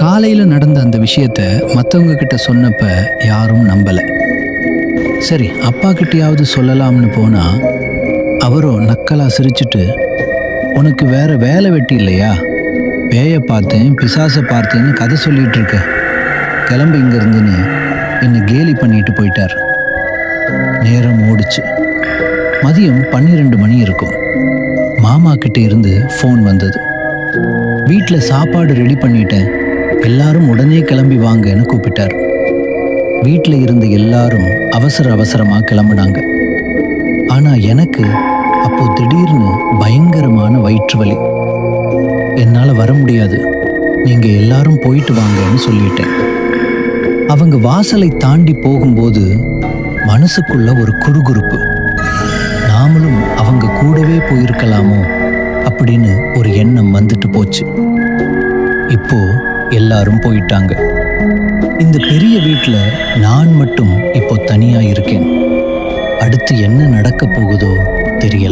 காலையில் நடந்த அந்த விஷயத்த மற்றவங்க கிட்ட சொன்னப்ப யாரும் நம்பலை. சரி, அப்பா கிட்டயாவது சொல்லலாம்னு போனா அவரோ நக்கலா சிரிச்சுட்டு, உனக்கு வேற வேலை வெட்டி இல்லையா? பேயை பார்த்தேன், பிசாசை பார்த்தேன்னு கதை சொல்லிட்டு இருக்க, கிளம்பு இங்கிருந்துன்னு என்னை கேலி பண்ணிட்டு போயிட்டார். நேரம் ஓடிச்சு. மதியம் 12 மணி இருக்கும். மாமா கிட்ட இருந்து ஃபோன் வந்தது. வீட்டில் சாப்பாடு ரெடி பண்ணிட்டேன், எல்லாரும் உடனே கிளம்பி வாங்கன்னு கூப்பிட்டார். வீட்டில் இருந்த எல்லாரும் அவசர அவசரமாக கிளம்புனாங்க. ஆனால் எனக்கு அப்போ திடீர்னு பயங்கரமான வயிற்று வலி. என்னால் வர முடியாது, நீங்கள் எல்லாரும் போயிட்டு வாங்கன்னு சொல்லிட்டேன். அவங்க வாசலை தாண்டி போகும்போது மனசுக்குள்ள ஒரு குறுகுறுப்பு. நாமளும் அவங்க கூடவே போயிருக்கலாமோ அப்படின்னு ஒரு எண்ணம் வந்துட்டு போச்சு. இப்போ எல்லாரும் போயிட்டாங்க. இந்த பெரிய வீட்டில் நான் மட்டும் இப்போ தனியா இருக்கேன். அடுத்து என்ன நடக்க போகுதோ தெரியல.